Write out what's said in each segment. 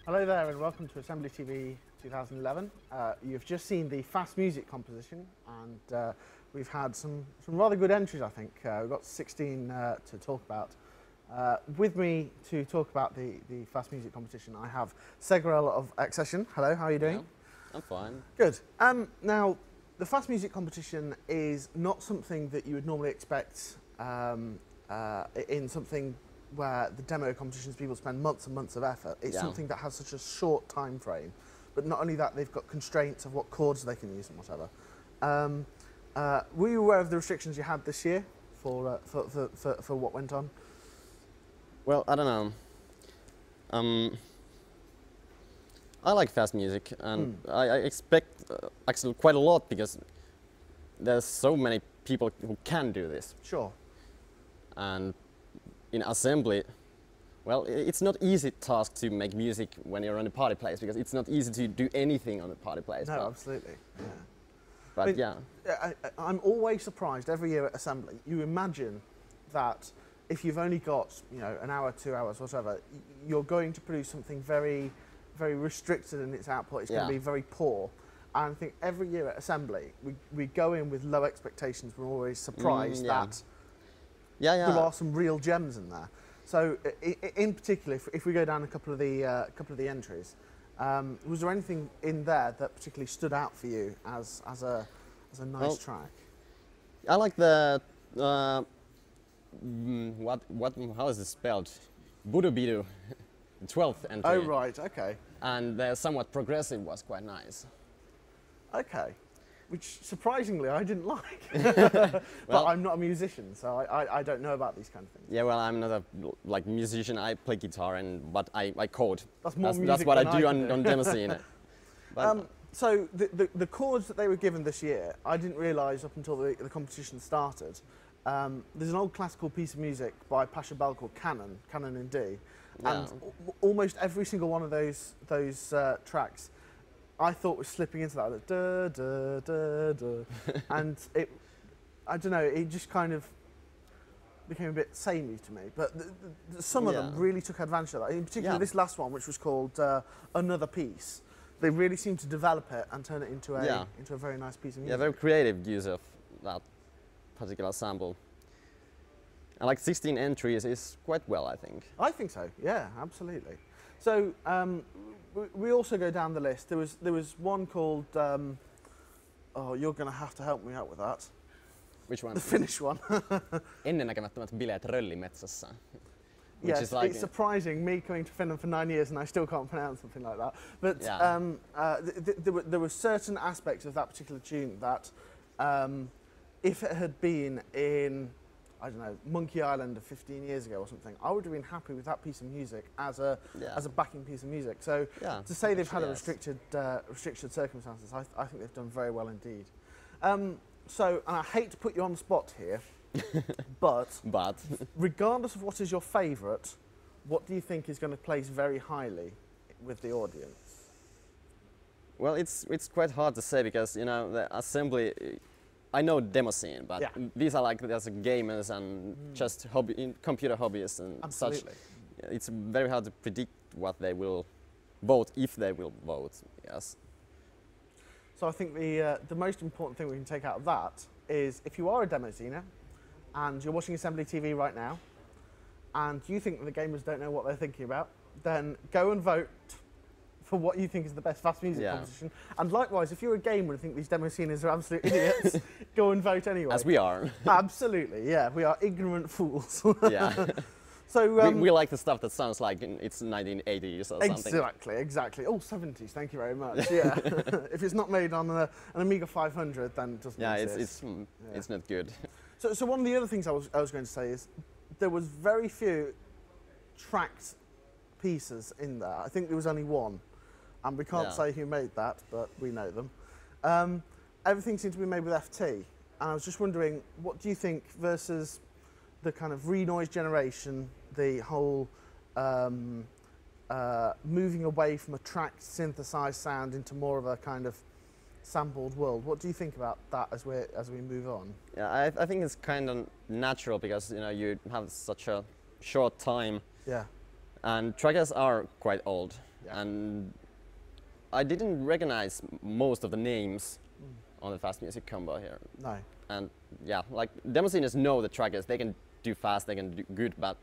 Hello there and welcome to AssemblyTV 2011. You've just seen the fast music composition and we've had some rather good entries, I think. We've got 16 to talk about. With me to talk about the fast music competition I have Segrel of Accession. Hello, how are you doing? Yeah, I'm fine. Good. Now, the fast music competition is not something that you would normally expect in something where the demo competitions people spend months and months of effort. It's something that has such a short time frame, but not only that, they've got constraints of what chords they can use and whatever. Were you aware of the restrictions you had this year for what went on? Well, I don't know. I like fast music, and I expect actually quite a lot because there's so many people who can do this. Sure. And in assembly, well, it's not easy task to make music when you're on a party place because it's not easy to do anything on a party place. No, absolutely. Yeah. But I'm always surprised every year at assembly. You imagine that if you've only got an hour, 2 hours, whatever, you're going to produce something very, very restricted in its output. It's going to be very poor. And I think every year at assembly, we go in with low expectations. We're always surprised that there are some real gems in there. So, in particular, if we go down a couple of the entries, was there anything in there that particularly stood out for you as a nice track? I like the how is it spelled? Budu-bidu, 12th entry. Oh right, okay. And the somewhat progressive was quite nice. Okay. Which surprisingly I didn't like. But I'm not a musician, so I don't know about these kind of things. Yeah, well, I'm not a musician. I play guitar, but I code. That's what I do on demo scene. So the chords that they were given this year, I didn't realise up until the competition started. There's an old classical piece of music by Pasha Bell called Canon in D, and almost every single one of those tracks I thought was slipping into that, like, da, da, da, da. And I don't know, it just kind of became a bit samey to me. But some of them really took advantage of that. In particular, this last one, which was called Another Piece, they really seemed to develop it and turn it into a very nice piece of music. Yeah, very creative use of that particular sample. And like 16 entries is quite well, I think. I think so, yeah, absolutely. So, we also go down the list. There was one called, oh, you're going to have to help me out with that. Which one? The Finnish one. Ennennäkemättömät bileet röllimetsässä. Yes, it's surprising, me coming to Finland for 9 years and I still can't pronounce something like that. But there were certain aspects of that particular tune that, if it had been in, I don't know, Monkey Island 15 years ago or something, I would have been happy with that piece of music as a backing piece of music. So to say they've had a restricted circumstances, I think they've done very well indeed. So, and I hate to put you on the spot here, but regardless of what is your favourite, what do you think is going to place very highly with the audience? Well, it's quite hard to say because the assembly. I know demo scene, but these are like there's gamers and just computer hobbyists and such. It's very hard to predict what they will vote, if they will vote. Yes. So I think the most important thing we can take out of that is if you are a demo scener and you're watching AssemblyTV right now, and you think that the gamers don't know what they're thinking about, then go and vote for what you think is the best fast music competition. And likewise, if you're a gamer and think these demo sceners are absolute idiots, go and vote anyway. As we are. Absolutely, yeah. We are ignorant fools. Yeah. So we like the stuff that sounds like it's 1980s or something. Exactly. Oh, 70s, thank you very much. Yeah. If it's not made on an Amiga 500, then it doesn't exist. It's not good. So one of the other things I was going to say is there was very few tracked pieces in there. I think there was only one. And we can't say who made that, but we know them. Everything seemed to be made with FT. And I was just wondering, what do you think versus the kind of re-noise generation, the whole moving away from a tracked synthesized sound into more of a kind of sampled world? What do you think about that as we move on? Yeah, I think it's kind of natural because you have such a short time. Yeah. And trackers are quite old. and I didn't recognize most of the names on the fast music combo here. No. And yeah, like demo sceners know the trackers. They can do fast, they can do good, but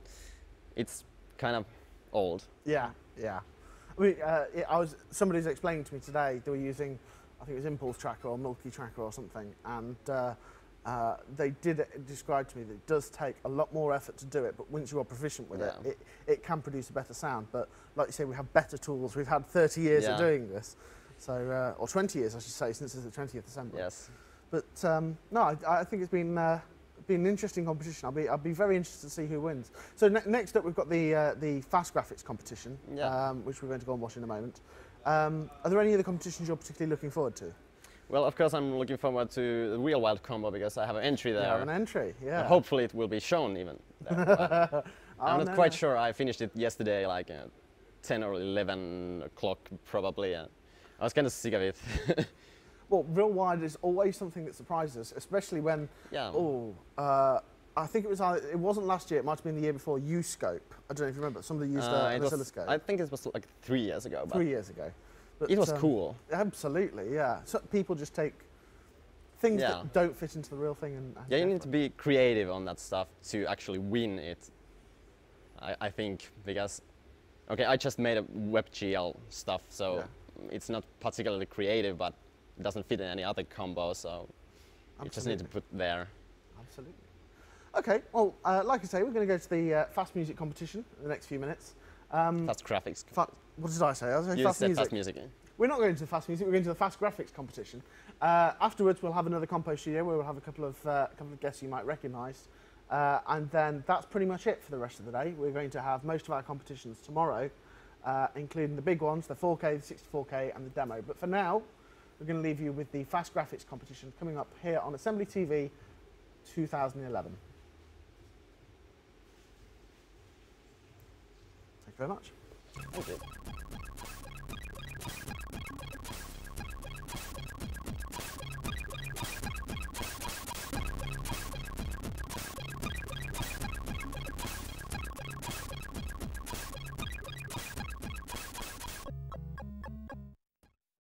it's kind of old. Yeah, yeah. I mean, somebody's explaining to me today they were using, I think it was Impulse Tracker or Multi Tracker or something, and they did describe to me that it does take a lot more effort to do it, but once you are proficient with it can produce a better sound. But like you say, we have better tools. We've had 30 years of doing this, so or 20 years, I should say, since it's the 20th assembly. Yes. But no, I think it's been an interesting competition. I'll be very interested to see who wins. So next up, we've got the fast graphics competition, which we're going to go and watch in a moment. Are there any other competitions you're particularly looking forward to? Well, of course, I'm looking forward to the real wild combo because I have an entry there. You have an entry, yeah. And hopefully, it will be shown even there. I'm not quite sure. I finished it yesterday, like 10 or 11 o'clock, probably. I was kind of sick of it. Well, real wide is always something that surprises us, especially when, I think it wasn't last year, it might have been the year before, U-Scope. I don't know if you remember, somebody used an oscilloscope. I think it was like 3 years ago. 3 years ago. But, it was cool. Absolutely, yeah. So people just take things that don't fit into the real thing. And you need to be creative on that stuff to actually win it, I think, because, okay, I just made a WebGL stuff, so it's not particularly creative, but it doesn't fit in any other combo, so you just need to put there. Absolutely. Okay, well, like I say, we're going to go to the fast music competition in the next few minutes. Fast graphics. What did I say? I was you fast said music. Fast music. We're not going to the fast music, we're going to the fast graphics competition. Afterwards, we'll have another compostudio where we'll have a couple of guests you might recognise. And then that's pretty much it for the rest of the day. We're going to have most of our competitions tomorrow, including the big ones, the 4K, the 64K and the demo. But for now, we're going to leave you with the fast graphics competition coming up here on AssemblyTV 2011. Thank you very much. Thank you.